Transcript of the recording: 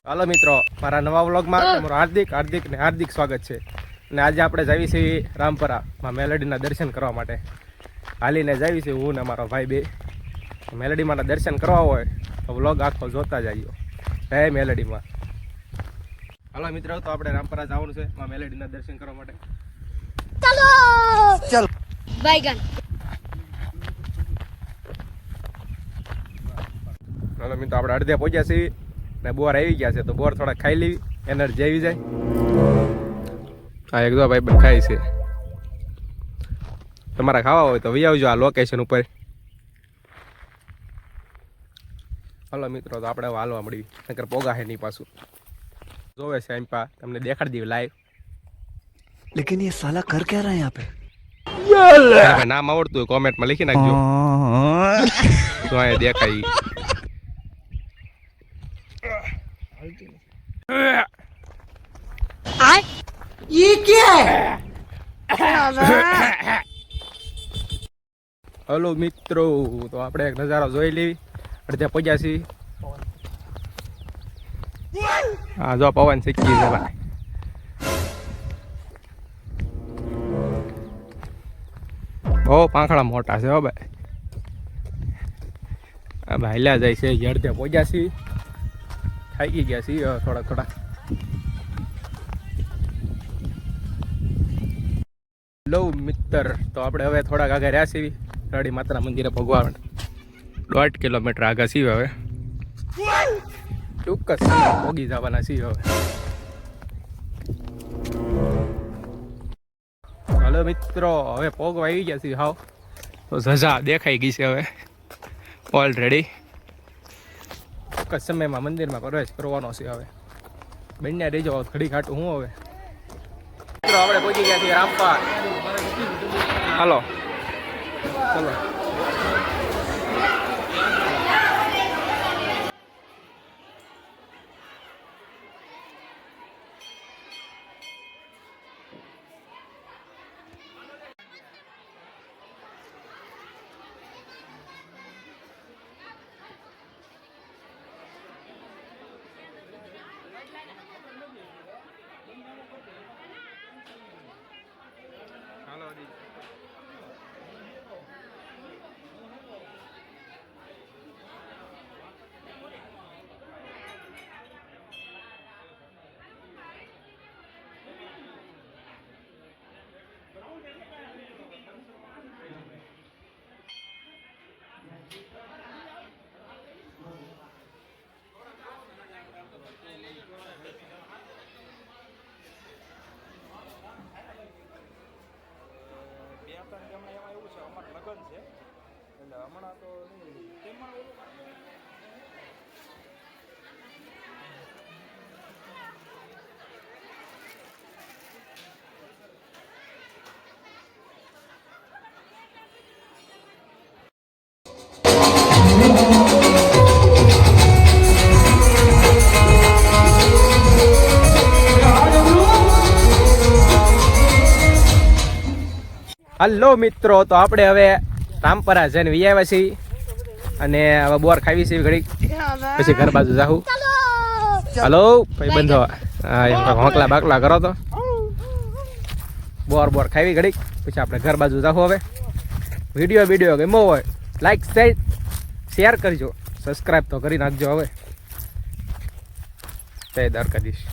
હાલો મિત્રો, મારા નવા વ્લોગમાં તમારું હાર્દિક સ્વાગત છે. અને આજે આપણે જઈએ છીએ રામપરામાં મેલડીના દર્શન કરવા માટે. હાલીને જઈએ છીએ હું ને મારો ભાઈ બે. મેલડીમાં દર્શન કરવા હોય તો વ્લોગ આખો જોતા જઈએ. હે મેલડીમાં. હાલો મિત્રો, તો આપણે રામપરા જવાનું છે મેલડીના દર્શન કરવા માટે. ચલો બાયગન. હાલો મિત્રો, આપણે અડધે પહોંચ્યા છીએ ને બોર આવી ગયા છે, તો બોર થોડા ખાઈ લેવી, એનર્જી આવી જાય. હા, એક દો ભાઈ બંધ ખાય છે. તમારા ખાવા હોય તો વી આવજો આ લોકેશન ઉપર. હાલો મિત્રો, તો આપણે હાલવા મળી, નકર પોગા હે નહીં પાછું. જોવે છે એમ પા તમને દેખાડી દેવી લાઈવ. लेकिन ये साला कर क्या रहा है यहाँ पे? નામ આવડતું હોય કોમેન્ટમાં લખી નાખજો. તો અહીંયા દેખાય. ये क्या है? હલો મિત્રો, તો આપણે એક નજારો જોઈ લેવી. અડધે પહોંચ્યા છીએ. હા, જો પવન શીખી છે ભાઈ. બહુ પાંખડા મોટા છે હો ભાઈ. આ ભાઈ લ્યા જાય છે. અડધે પહોંચ્યા છીએ. થાકી ગયા છીએ થોડા. હેલો મિત્ર, તો આપણે હવે થોડાક આગળ રહ્યા છીએ રડી માતાના મંદિરે ભગવાન. 1.5 કિલોમીટર આગળ છીએ હવે. ચોક્કસ પોગી જવાના છીએ હવે. હલો મિત્રો, હવે પોગવા આવી ગયા છીએ. હાવ તો ઝઝા દેખાઈ ગઈ છે હવે ઓલરેડી. ચોક્કસ સમયમાં મંદિરમાં પ્રવેશ કરવાનો છે હવે. બંને રેજો ઘડી ઘાટું હું હવે. મિત્રો, આપણે પહોંચી ગયા છીએ રામપર. હાલો ચલો. હલો મિત્રો, તો આપણે હવે રામપરા જઈને વી આવ્યા છીએ અને હવે બોર ખાવી છે ઘડીક, પછી ઘર બાજુ જાઉં. હલો ભાઈ બંધો, હા હોંકલા બાકલા કરો તો. બોર ખાવી ઘડીક, પછી આપણે ઘર બાજુ જાઉં. હવે વિડીયો ગમ્યો હોય લાઈક શેર કરજો, સબસ્ક્રાઈબ તો કરી નાખજો. હવે જય દ્વારકાધીશ.